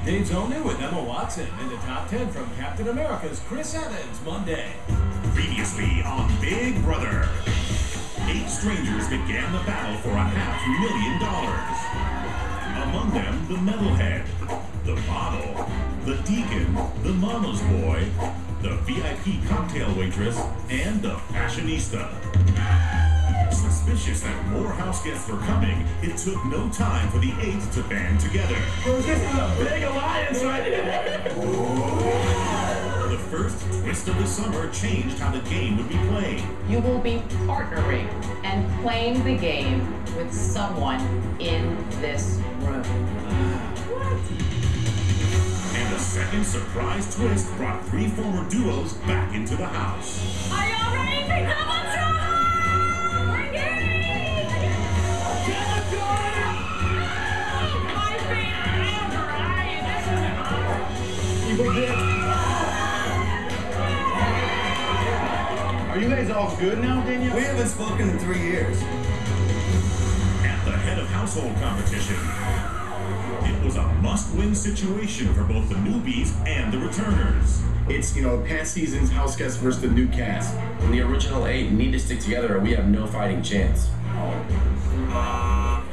Dave's Only with Emma Watson in the top 10 from Captain America's Chris Evans Monday. Previously on Big Brother, 8 strangers began the battle for $500,000. Among them, the metalhead, the model, the deacon, the mama's boy, the VIP cocktail waitress, and the fashionista. Suspicious that more house guests were coming, it took no time for the 8 to band together. This is a big alliance right here! The first twist of the summer changed how the game would be played. You will be partnering and playing the game with someone in this room. And a second surprise twist brought 3 former duos back into the house. Are y'all ready for double trouble? We're game! My favorite ever, Ryan. This is an honor. Are you guys all good now, Danielle? We haven't spoken in 3 years. At the head of household competition, it was a must-win situation for both the newbies and the returners. It's, past season's house guests versus the new cast. And the original 8 need to stick together or we have no fighting chance.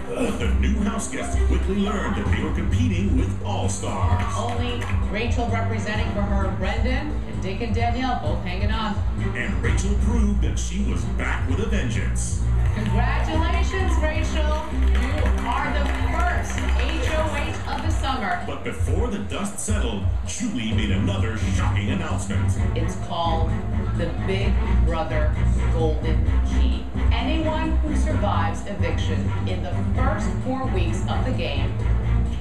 The new house guests quickly learned that they were competing with all-stars. Only Rachel representing for her and Brendan, and Dick and Danielle both hanging on. And Rachel proved that she was back with a vengeance. Congratulations, Rachel. You are the first HOH of the summer. But before the dust settled, Julie made another shocking announcement. It's called the Big Brother Golden Key. Anyone who survives eviction in the first 4 weeks of the game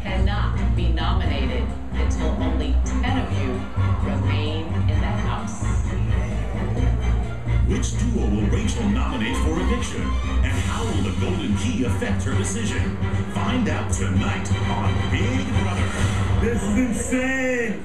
cannot be nominated until only 10 of you remain in the house. Which duo will Rachel nominate for eviction? And how will the Golden Key affect her decision? Find out tonight on Big Brother. This is insane!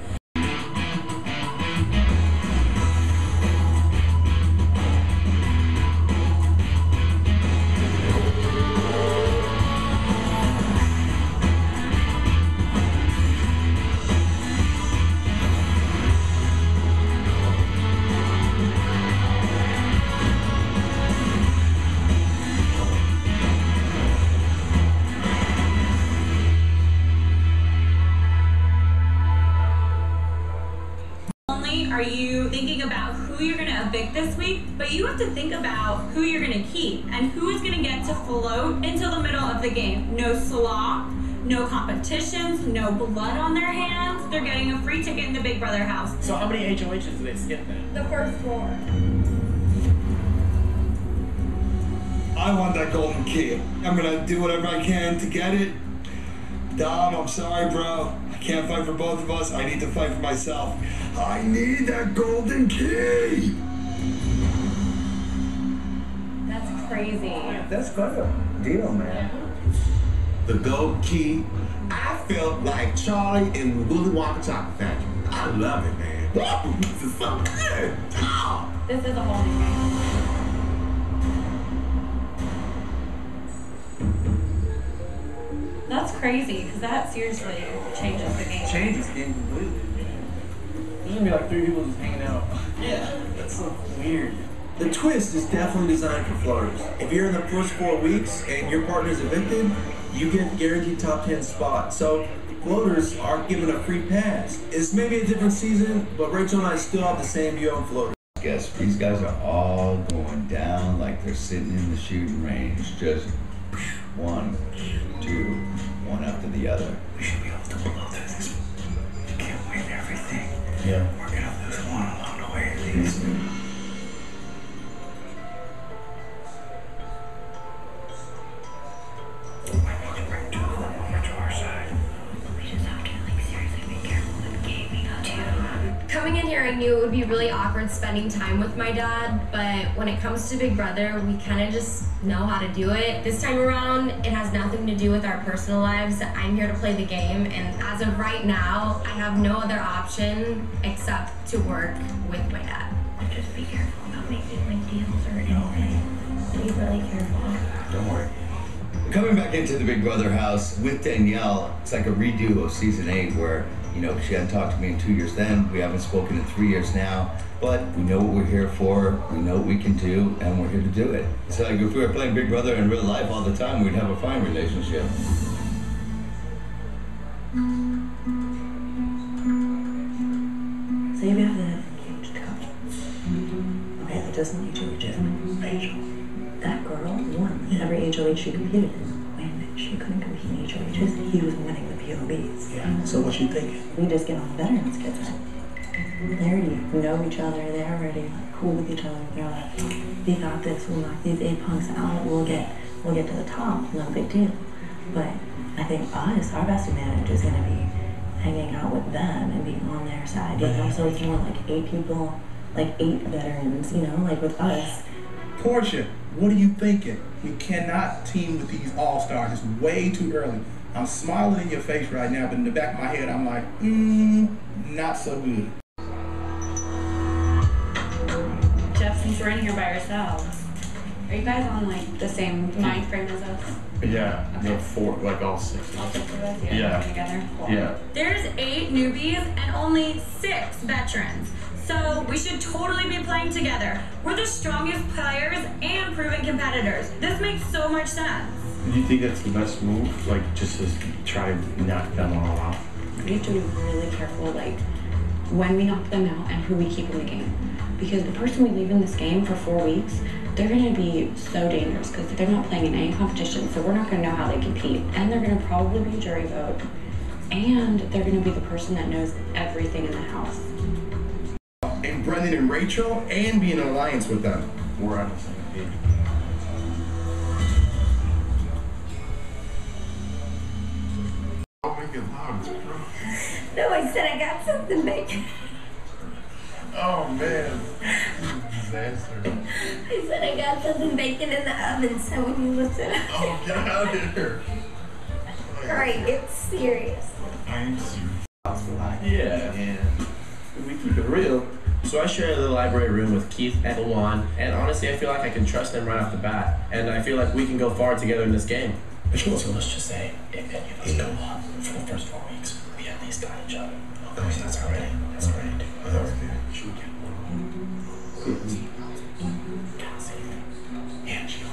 Are you thinking about who you're going to evict this week? But you have to think about who you're going to keep and who is going to get to float until the middle of the game. No slop, no competitions, no blood on their hands. They're getting a free ticket in the Big Brother house. So how many HOHs do they skip then? The first 4. I want that golden key. I'm gonna do whatever I can to get it. Dom, I'm sorry, bro. I can't fight for both of us. I need to fight for myself. I need that golden key! That's crazy. That's quite a deal, man. The golden key, I felt like Charlie in Willy Wonka Chocolate Factory. I love it, man. This is so good. Oh. This is a whole new game. That's crazy, because that seriously changes the game. Changes the game completely. There's gonna be like 3 people just hanging out. Yeah, that's so weird. The twist is definitely designed for floaters. If you're in the first 4 weeks and your partner's evicted, you get guaranteed top 10 spot. So floaters are given a free pass. It's maybe a different season, but Rachel and I still have the same view on floaters. Guess these guys are all going down like they're sitting in the shooting range, just 1, 2, one after the other. We should be able to blow through this. You can't win everything. Yeah. We're gonna lose one along the way at least. Coming in here, I knew it would be really awkward spending time with my dad, but when it comes to Big Brother, we kind of just know how to do it. This time around, it has nothing to do with our personal lives. I'm here to play the game, and as of right now, I have no other option except to work with my dad. Just be careful about making like deals or anything. Be really careful. Don't worry. Coming back into the Big Brother house with Danielle, it's like a redo of season 8 where, you know, she hadn't talked to me in 2 years then. We haven't spoken in 3 years now. But we know what we're here for, we know what we can do, and we're here to do it. It's like if we were playing Big Brother in real life all the time, we'd have a fine relationship. So you have an engaged couple. Okay, that doesn't need to be legitimate. Rachel. That girl won every HOH she competed in. Wait a minute, she couldn't compete in HOHs. He was winning the POBs. Yeah, so what you thinking? We just get on better in this kid's head. They already know each other. They're already like, cool with each other. They're like, we got this. We'll knock these 8 punks out. We'll get to the top. No big deal. But I think us, our best advantage is gonna be hanging out with them and being on their side. You know, so it's more like 8 people, like 8 veterans. You know, like with us. Portia, what are you thinking? We cannot team with these all-stars. It's way too early. I'm smiling in your face right now, but in the back of my head, I'm like, not so good. Jeff, since we're in here by ourselves, are you guys on like the same mind frame as us? Yeah, Okay. no, 4, like all 6. All 6 of us? You guys Yeah. working together? Cool. Yeah. There's 8 newbies and only 6 veterans. So we should totally be playing together. We're the strongest players and proven competitors. This makes so much sense. Do you think that's the best move? Like, just to try to knock them all out? We have to be really careful, like, when we knock them out and who we keep in the game. Because the person we leave in this game for 4 weeks, they're going to be so dangerous because they're not playing in any competition, so we're not going to know how they compete. And they're going to probably be a jury vote. And they're going to be the person that knows everything in the house. And Brendan and Rachel, and be in an alliance with them. We're on the same page. Don't make it loud, bro. No, I said I got something bacon. Oh, man. Disaster. I said I got something bacon in the oven, so when you listen. Oh, get out of here. Alright, it's serious. I am serious. Yeah. And we keep it real. So I share the library room with Keith and Lawan, and honestly, I feel like I can trust them right off the bat, and I feel like we can go far together in this game. So let's just say, if any of us go on for the first 4 weeks, we at least got each other. Okay, that's already. Should we get Cassie, Angie, or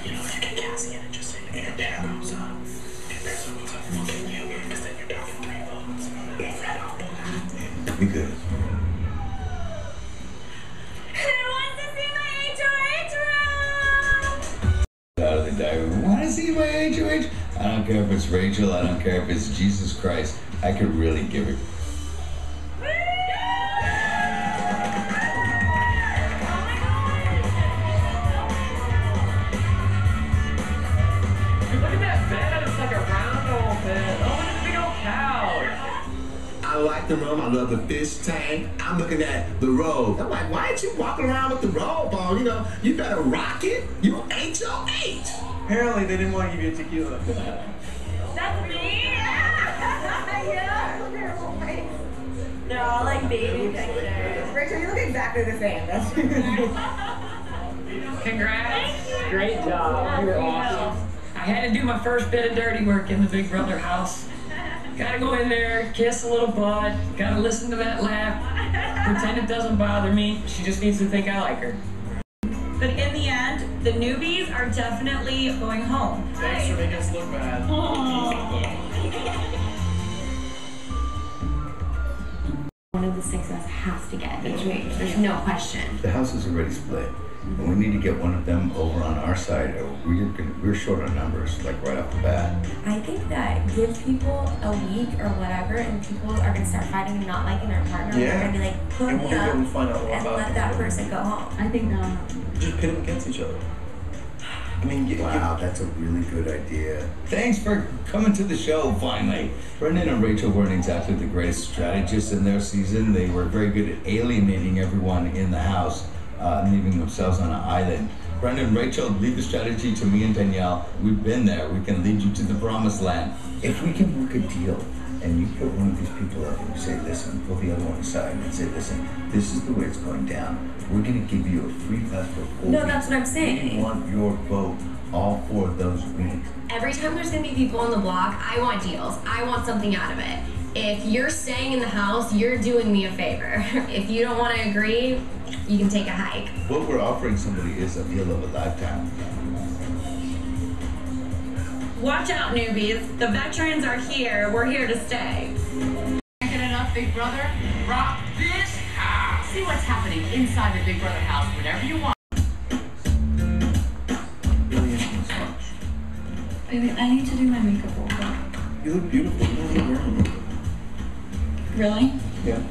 you know, if you get Cassie in and just say, if your dad goes up, if there's someone to fucking you, because then you're talking 3 votes. Get Fred out of that. Be good. Out of the diary. Want to see my HOH? I don't care if it's Rachel. I don't care if it's Jesus Christ. I could really give it. Look at that bed. It's like a round old bed. Oh, and it's a big old couch. I like the room. I love the fish tank. I'm looking at the robe. I'm like, why aren't you walking around with the robe on? You know, you better rock it. You HOH. Apparently, they didn't want to give you tequila. That's me! They're all like baby pictures. Rachel, you look exactly the same. That's Congrats. Great job. You were awesome. I had to do my first bit of dirty work in the Big Brother house. Gotta go in there, kiss a little butt, gotta listen to that laugh, pretend it doesn't bother me. She just needs to think I like her. But in the end, the newbies are definitely going home. Thanks for making us look bad. One of the 6 of us has to get HOH. There's no question. The house is already split, and we need to get one of them over on our side. Or we're short on numbers, like right off the bat. I think that give people a week or whatever, and people are gonna start fighting and not liking their partner. Yeah. They're gonna be like, put And me we'll up be able to find out a lot and about let that person go home. I think Just pit them against each other. I mean, Wow, that's a really good idea. Thanks for coming to the show, finally. Brendan and Rachel weren't exactly the greatest strategists in their season. They were very good at alienating everyone in the house, leaving themselves on an island. Brendan and Rachel, leave the strategy to me and Danielle. We've been there. We can lead you to the promised land. If we can work a deal, and you put one of these people up and you say, listen, pull the other one aside and say, listen, this is the way it's going down. We're going to give you a free pass for 4 No, weeks. that's what I'm saying. We want your vote all 4 of those wins. Every time there's gonna be people on the block, I want deals. I want something out of it. If you're staying in the house, you're doing me a favor. If you don't want to agree, you can take a hike. What we're offering somebody is a deal of a lifetime. Watch out, newbies. The veterans are here. We're here to stay. Can't get enough, Big Brother? Rock this house! See what's happening inside the Big Brother house whenever you want. Baby, I need to do my makeup real quick. You look beautiful. What are you wearing? Really? Yeah.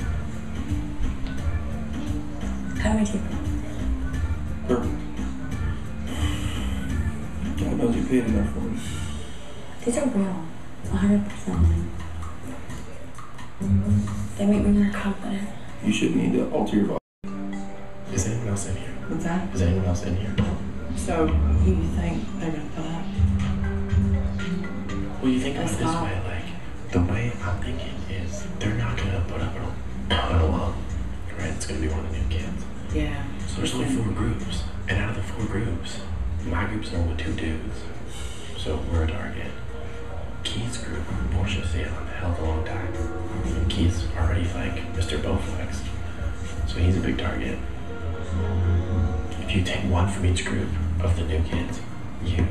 How do I take them? Perfect. God knows you paid enough for me. These are real. 100% mine. They make me more confident. You shouldn't need to alter your body. Is anyone else in here? What's that? Is anyone else in here? So, who do you think they're gonna put up? Well, you think about it this way, like, the way I'm thinking is they're not gonna put up an alone, right? It's gonna be one of the new kids. Yeah. So there's only 4 groups, and out of the 4 groups, my group's only 2 dudes. So we're a target. Keith's group, Portia stayed on the hell of a long time. And Keith's already like Mr. Bowflex. So he's a big target. If you take 1 from each group of the new kids, you,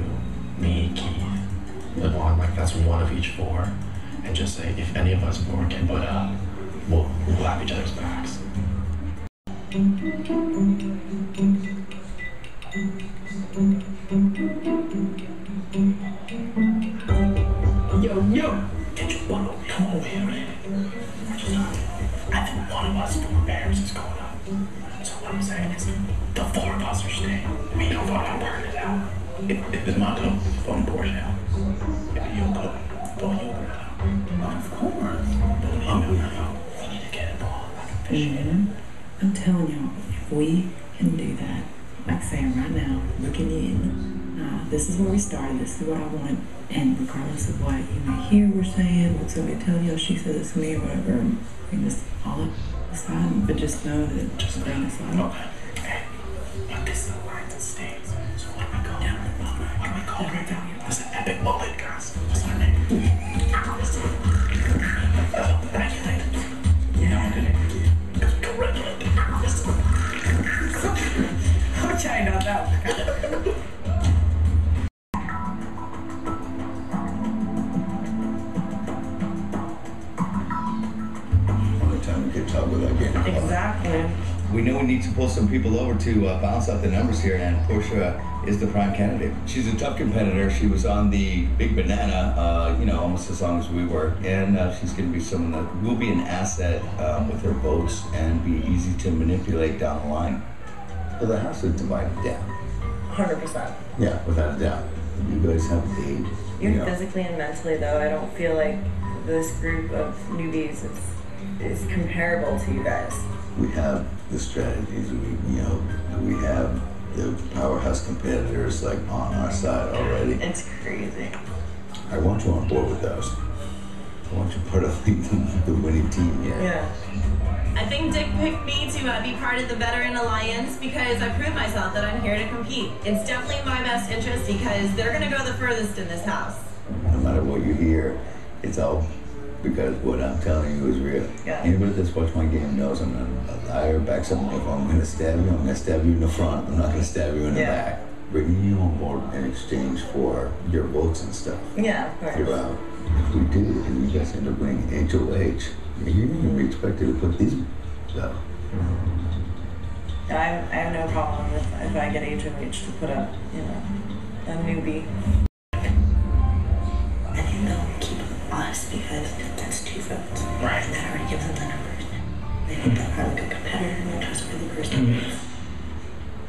me, Keith, LeBron, like that's 1 of each 4, and just say if any of us 4 can put up, we'll have each other's backs. Yo, get your butt over. Come over here, man. I think 1 of us 4 bears is going up. So what I'm saying is, the 4 of us are staying. We don't vote on burning it out. If it's my go, vote Porsche out. If it's your go, vote you out. Of course. Vote you out. We need to get involved. I'm telling y'all, if we can do that, like saying right now, looking in, this is where we started, this is what I want, and regardless of what you may hear we're saying, what somebody tell you, she said this to me, or whatever, we can just all aside, but just know that just bring us on. Okay. Hey, but this is the lines and stays. So what do we call it? What do we call it? This is an epic mullet, guys. What's our name? Regulators. Yeah, I'm good at it. Because we can regulate the Okay, no, that was kind of... Time to get talk without getting Exactly. We know we need to pull some people over to balance out the numbers here, and Portia is the prime candidate. She's a tough competitor. She was on the Big Banana, almost as long as we were, and she's going to be someone that will be an asset with her votes and be easy to manipulate down the line. Well, the house is divided down. 100%. Yeah, without a doubt. You guys have a date. Even physically and mentally, though, I don't feel like this group of newbies is comparable to you guys. We have the strategies. We have the powerhouse competitors like on our side already. It's crazy. I want you on board with those. I want you part of the winning team. Yeah. I think Dick picked me to be part of the Veteran Alliance because I proved myself that I'm here to compete. It's definitely in my best interest because they're going to go the furthest in this house. No matter what you hear, it's all because what I'm telling you is real. Yeah. Anybody that's watched my game knows I'm not a liar. Backs up. If I'm going to stab you, I'm going to stab you in the front. I'm not going to stab you in the back. Bringing you on board in exchange for your votes and stuff. Yeah, of course. Throughout. If we do, and you guys end up winning HOH, you're going to be expected to put these up. I have no problem with if I get HOH to put up, a newbie. And they'll keep us because that's 2 votes. Right. And that already gives them the numbers. They think they're a good competitor and a trustworthy person.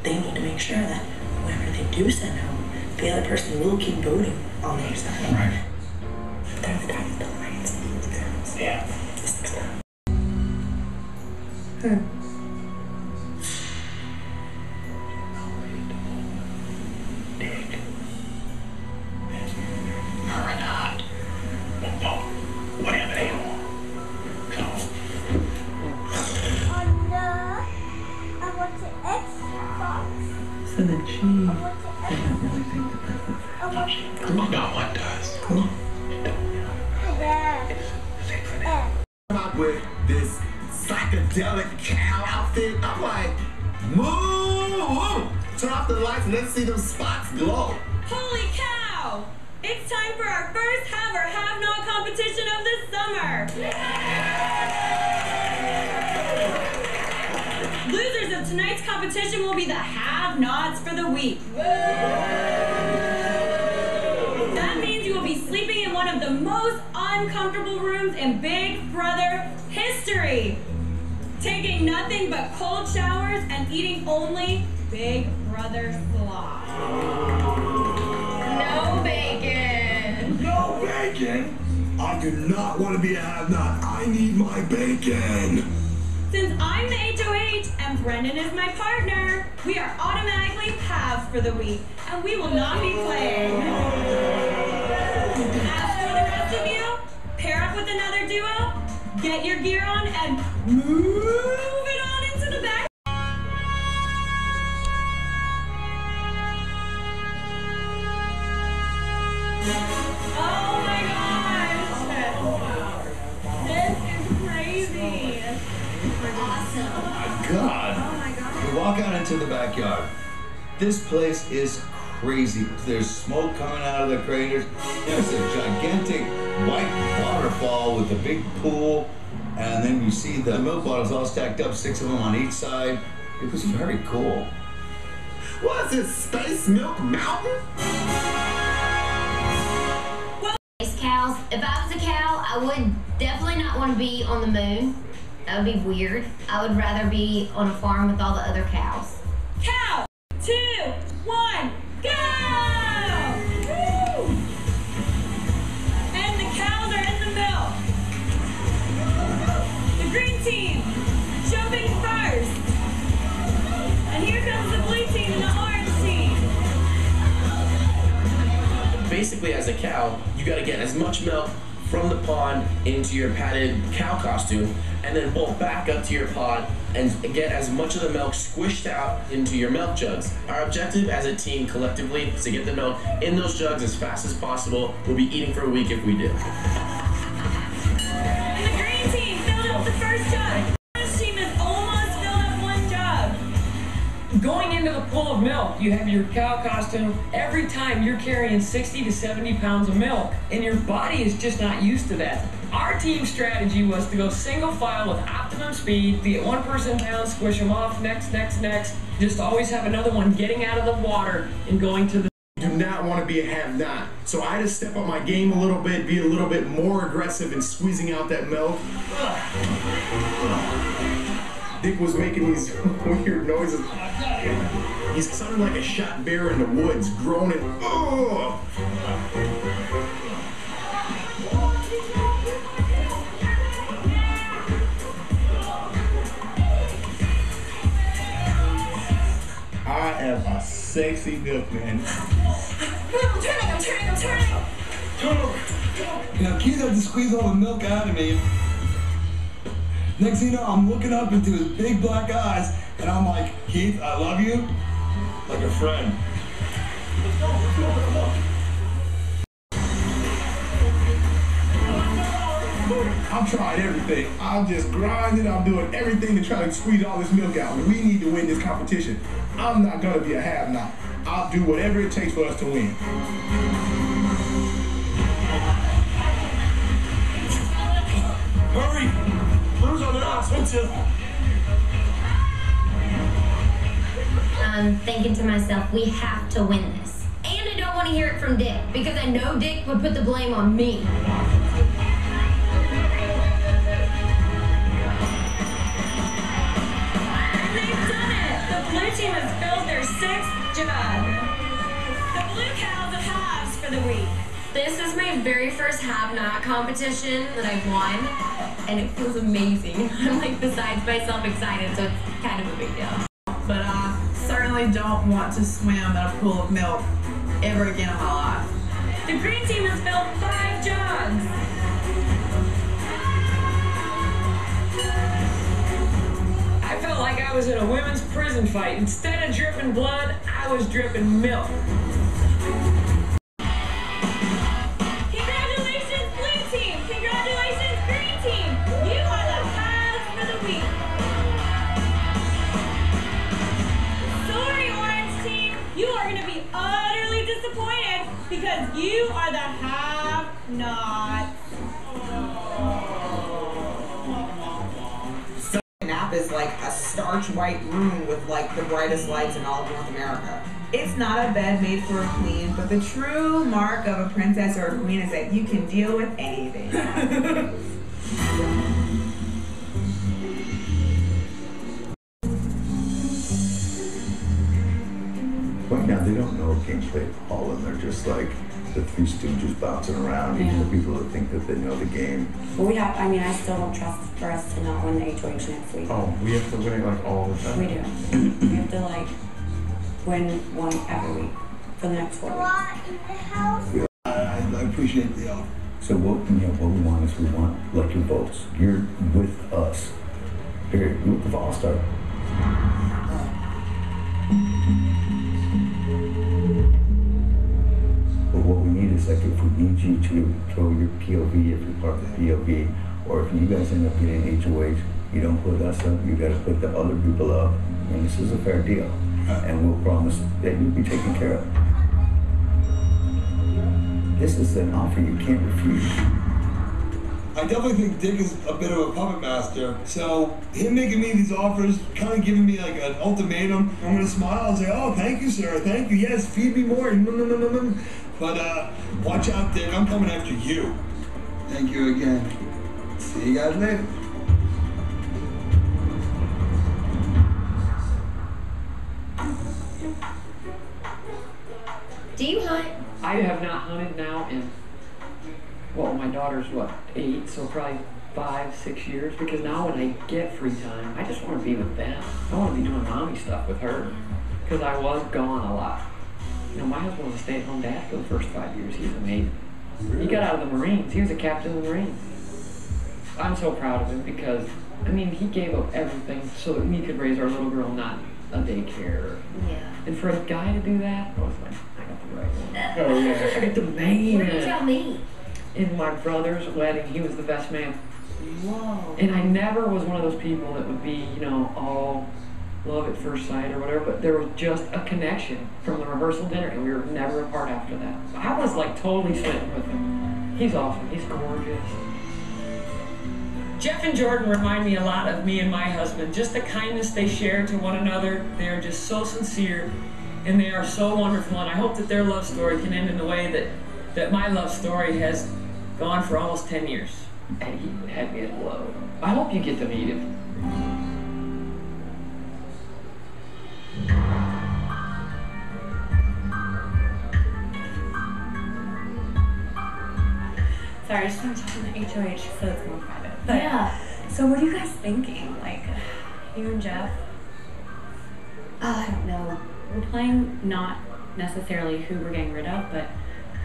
They need to make sure that whoever they do send home, the other person will keep voting on their side. Right. They're the type of alliance. Yeah. So then she did not really think that that's the let's see those spots glow. Holy cow! It's time for our first have or have not competition of the summer. Losers of tonight's competition will be the have-nots for the week. That means you will be sleeping in one of the most uncomfortable rooms in Big Brother history. Taking nothing but cold showers and eating only Big Brother slop. No bacon. No bacon? I do not want to be a have-not. I need my bacon. Since I'm the HOH and Brendan is my partner, we are automatically halves for the week, and we will not be playing. As for the rest of you, pair up with another duo, get your gear on, and move it on into the back. Oh my gosh! This is crazy. Awesome. God. We walk out into the backyard. This place is crazy. There's smoke coming out of the craters. There's a gigantic white waterfall with a big pool. And then you see the milk bottles all stacked up, 6 of them on each side. It was very cool. Was it Space Milk Mountain? Cows. If I was a cow, I would definitely not want to be on the moon. That would be weird. I would rather be on a farm with all the other cows. Cow! 2, 1, go! Woo! And the cows are in the milk. The green team jumping first. And here comes the blue team and the orange team. Basically, as a cow, you got to get as much milk from the pond into your padded cow costume, and then bolt back up to your pod and get as much of the milk squished out into your milk jugs. Our objective as a team collectively is to get the milk in those jugs as fast as possible. We'll be eating for a week if we do. And the green team filled up the first jug. The orange team has almost filled up 1 jug. Going into the pool of milk, you have your cow costume. Every time you're carrying 60 to 70 pounds of milk, and your body is just not used to that. Our team strategy was to go single file with optimum speed, to get one person down, squish them off, next. Just always have another one getting out of the water and going to the... Do not want to be a have-not. So I had to step up my game a little bit, be a little bit more aggressive in squeezing out that milk. Dick was making these weird noises. He sounded like a shot bear in the woods, groaning. Oh! I am a sexy milkman. I'm turning. Now, Keith had to squeeze all the milk out of me. Next thing you know, I'm looking up into his big black eyes, and I'm like, Keith, I love you, like a friend. I'm trying everything. I'm just grinding. I'm doing everything to try to squeeze all this milk out. We need to win this competition. I'm not going to be a have-not. I'll do whatever it takes for us to win. Hurry! Lose on the offensive. I'm thinking to myself, we have to win this. And I don't want to hear it from Dick, because I know Dick would put the blame on me. And they've done it! The blue team has filled their 6th jug. The blue cows have halves for the week. This is my very first have-not competition that I've won, and it feels amazing. I'm like besides myself excited, so it's kind of a big deal. But certainly don't want to swim in a pool of milk ever again in my life. The green team has filled 5 jugs. I felt like I was in a women's prison fight. Instead of dripping blood, I was dripping milk. Congratulations, blue team! Congratulations, green team! You are the halves for the week. Sorry, orange team, you are because you are the have-nots. Nap is like a starch white room with like the brightest lights in all of North America. It's not a bed made for a queen, but the true mark of a princess or a queen is that you can deal with anything. Right now, they don't know gameplay at all, and they're just like the Three Stooges bouncing around, even the people that think that they know the game. But we have, I mean, I still don't trust for us to not win the HOH next week. Oh, we have to win it like all the time. We do. We have to like win one every week for the next 4 weeks. I appreciate the offer. So what we want is we want like your votes. You're with us. Period. You're with the All-Star. But what we need is like if we need you to throw your POV, if you're part of the POV, or if you guys end up getting HOH, you don't put us up, you gotta put the other people up. And this is a fair deal. And we'll promise that you'll be taken care of. This is an offer you can't refuse. I definitely think Dick is a bit of a puppet master. So him making me these offers, kind of giving me like an ultimatum. I'm gonna smile and say, "Oh, thank you, sir. Thank you. Yes, feed me more." But watch out, Dick. I'm coming after you. Thank you again. See you guys later. Do you hunt? I have not hunted now in, well, my daughter's what, 8, so probably 5, 6 years, because now when I get free time, I just want to be with them. I want to be doing mommy stuff with her, because I was gone a lot. You know, my husband was a stay-at-home dad for the first 5 years. He's amazing. He got out of the Marines. He was a captain of the Marines. I'm so proud of him because, I mean, he gave up everything so that we could raise our little girl, not a daycare. Yeah. And for a guy to do that, I was like, I got the right one. Oh, yeah. I got the man. What did you tell me? In my brother's wedding, he was the best man. Whoa. And I never was one of those people that would be, you know, all love at first sight or whatever, but there was just a connection from the rehearsal dinner, and we were never apart after that. I was like totally smitten with him. He's awesome. He's gorgeous. Jeff and Jordan remind me a lot of me and my husband. Just the kindness they share to one another. They are just so sincere, and they are so wonderful. And I hope that their love story can end in the way that my love story has gone for almost 10 years. And he had me at low. I hope you get to meet him. Sorry, I just want to talk on the HOH so it's more private. But, Yeah. So what are you guys thinking? Like, you and Jeff? I don't know. We're playing not necessarily who we're getting rid of, but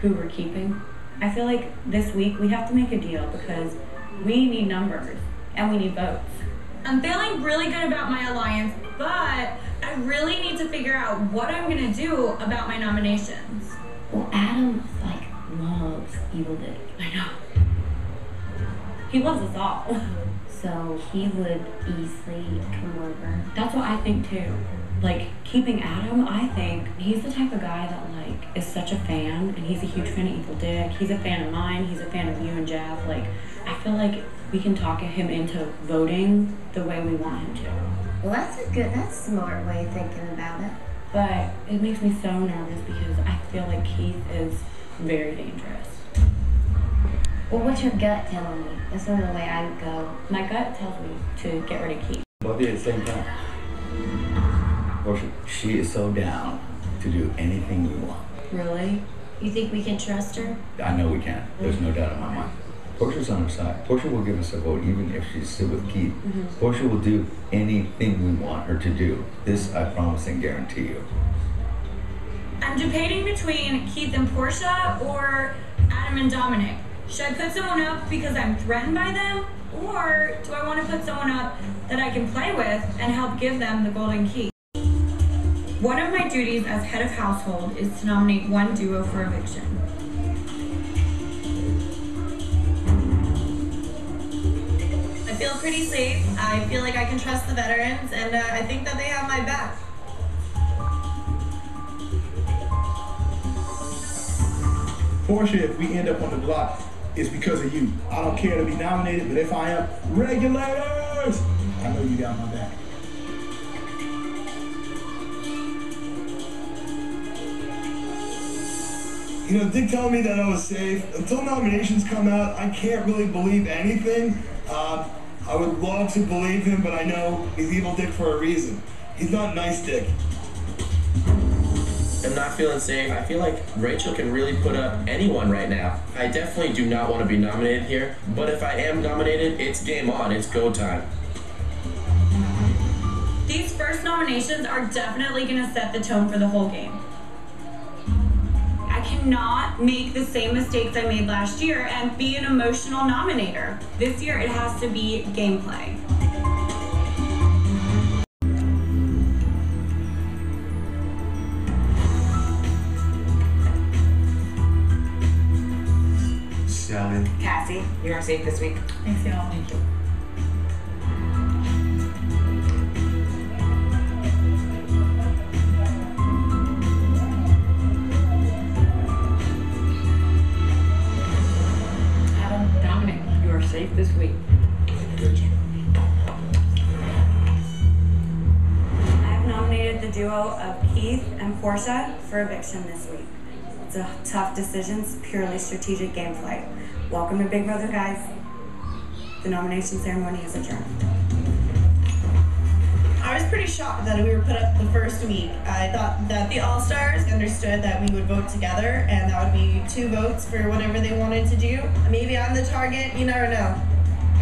who we're keeping. I feel like this week we have to make a deal because we need numbers and we need votes. I'm feeling really good about my alliance, but I really need to figure out what I'm gonna do about my nominations. Well, Adam, like, loves Evil Dick. I know. He loves us all. So he would easily come over. That's what I think too. Like, keeping Adam, I think he's the type of guy that, like, is such a fan, and he's a huge fan of Evil Dick. He's a fan of mine. He's a fan of you and Jeff. Like, I feel like we can talk him into voting the way we want him to. Well, that's a smart way of thinking about it. But it makes me so nervous because I feel like Keith is very dangerous. Well, what's your gut telling me? That's the only way I would go. My gut tells me to get rid of Keith. Both at the same time. Portia, she is so down to do anything you want. Really? You think we can trust her? I know we can. There's no doubt in my mind. Portia's on her side. Portia will give us a vote even if she's still with Keith. Portia will do anything we want her to do. This I promise and guarantee you. I'm debating between Keith and Portia or Adam and Dominic. Should I put someone up because I'm threatened by them? Or do I want to put someone up that I can play with and help give them the golden key? One of my duties as head of household is to nominate one duo for eviction. I feel pretty safe. I feel like I can trust the veterans, and I think that they have my back. Portia, if we end up on the block, it's because of you. I don't care to be nominated, but if I am, regulators, I know you got my back. You know, Dick told me that I was safe. Until nominations come out, I can't really believe anything. I would love to believe him, but I know he's evil Dick for a reason. He's not nice Dick. I'm not feeling safe. I feel like Rachel can really put up anyone right now. I definitely do not want to be nominated here, but if I am nominated, it's game on. It's go time. These first nominations are definitely going to set the tone for the whole game. I cannot make the same mistakes I made last year and be an emotional nominator. This year it has to be gameplay. Sally. Cassie, you are safe this week. Thanks, y'all. Thank you. Dominic, you are safe this week. I have nominated the duo of Keith and Portia for eviction this week. It's a tough decision, it's purely strategic gameplay. Welcome to Big Brother, guys. The nomination ceremony is adjourned. I was pretty shocked that we were put up the first week. I thought that the All-Stars understood that we would vote together and that would be 2 votes for whatever they wanted to do. Maybe I'm the target, you never know.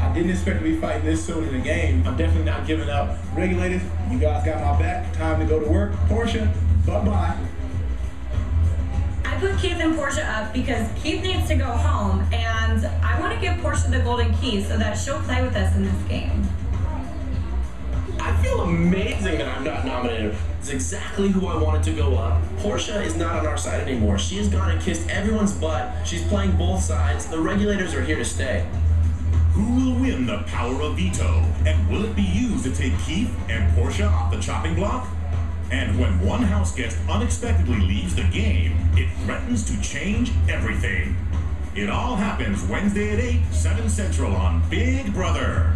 I didn't expect to be fighting this soon in the game. I'm definitely not giving up. Regulators, you guys got my back. Time to go to work. Portia, bye-bye. I put Keith and Portia up because Keith needs to go home, and I want to give Portia the golden key so that she'll play with us in this game. I feel amazing that I'm not nominated. It's exactly who I wanted to go up. Portia is not on our side anymore. She has gone and kissed everyone's butt. She's playing both sides. The regulators are here to stay. Who will win the power of veto? And will it be used to take Keith and Portia off the chopping block? And when one house guest unexpectedly leaves the game, it threatens to change everything. It all happens Wednesday at 8, 7 Central on Big Brother.